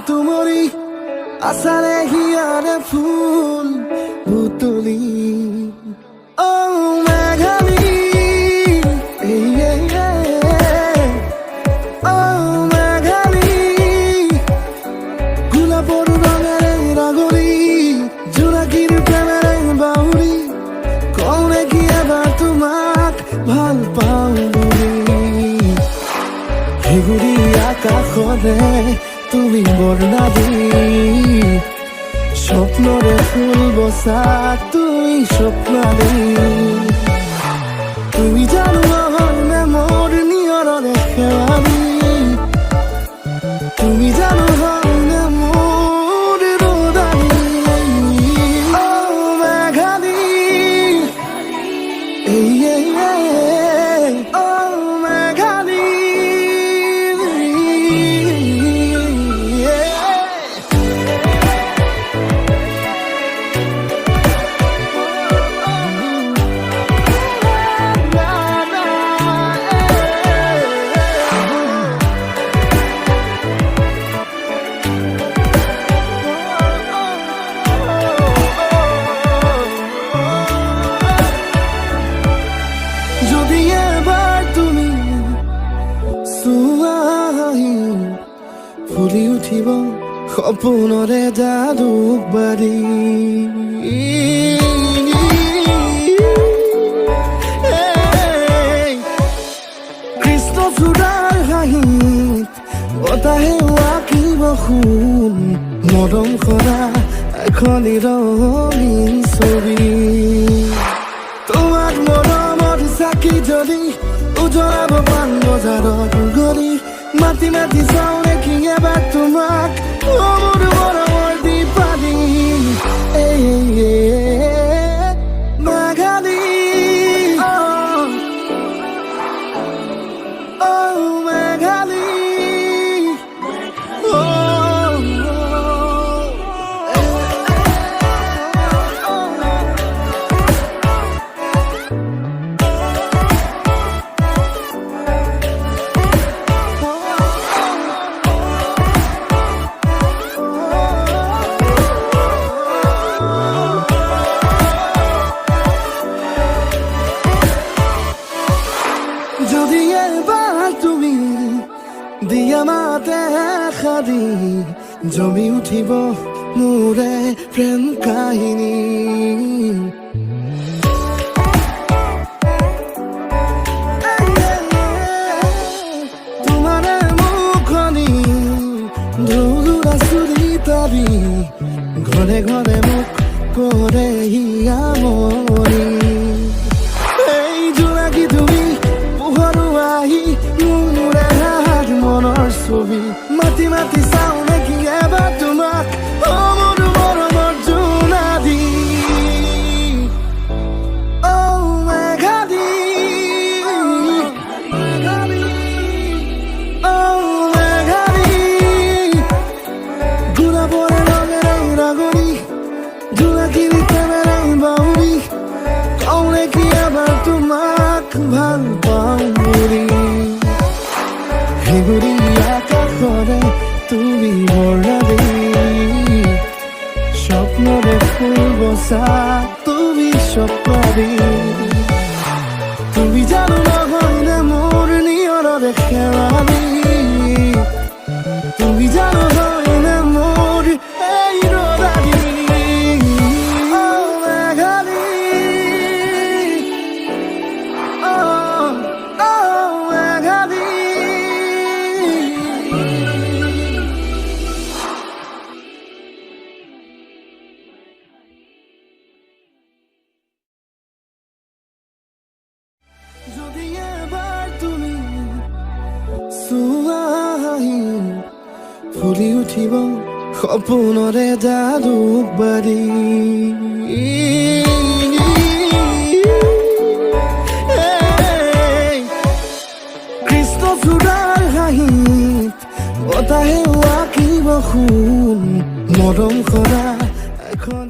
Tumori asale hiare phul butuli oh meghali oh meghali gulabor rangere ragoli junakir premere bauri kone ki ebar tumak bhal pauli heguri akakhore তুমি বর্ণাদি স্বপ্নরে ফুল বসা তুই স্বপ্নাদি তুমি জানো হইলে মোর নিয়রে খেলাবি তুমি জানো হইলে মোর রোদানি ও মেঘালি ও মেঘালি ফুলি উঠিব সপোনৰে জালুক বাৰী কৃষ্ণ চূড়াৰ হাঁহিত বতাহে আঁকিব সোণ মৰম কৰা এখনি ৰঙীন ছবি তোমাক মৰমৰ চাকি জ্বলি উজলাব পাণ বজাৰত গলি মাতি মাতি চাওঁ নেকি এবাৰ তোমাক মোৰ মৰমৰ দীপালি মেঘালি মেঘালি যদি এবার তুমি দিয়া মাতে খাদি জমি উঠিব মোৰে প্ৰেম কাহিনী তোমাৰে মুখনি ধুলুৰা চুলি তাবি ঘৰে ঘৰে মোক কৰে হিয়ামনি এই জোনাকি তুমি পোহৰুৱাহি মোৰে হাত মনৰ ছবি মাতি মাতি চাওঁ নেকি এবাৰ তোমাক মোৰ মৰমৰ জোনাদি ও মেঘালি ও মেঘালি গোলাপৰে ৰঙেৰে ৰাগনি জোনাকিৰ প্ৰেমেৰে বাউৰি কওঁ নেকি এবাৰ তোমাক ভাল পাওঁ বুলি হেগুৰি আকাশৰে তুমি বৰ্ণালী স্বপ্নৰে ফুল বসা তুমি স্বপ্নালী তুমি জানো নহয়নে মোৰ নিয়ৰৰে খেলালি তুমি জানো হয়নে মোৰ এই ৰদালি ও মেঘালি ও মেঘালি ফুলি উঠিব সপোনৰে জালুক বাৰী কৃষ্ণচূড়াৰ হাঁহিত বতাহে আঁকিব সোণ মৰম কৰা এখন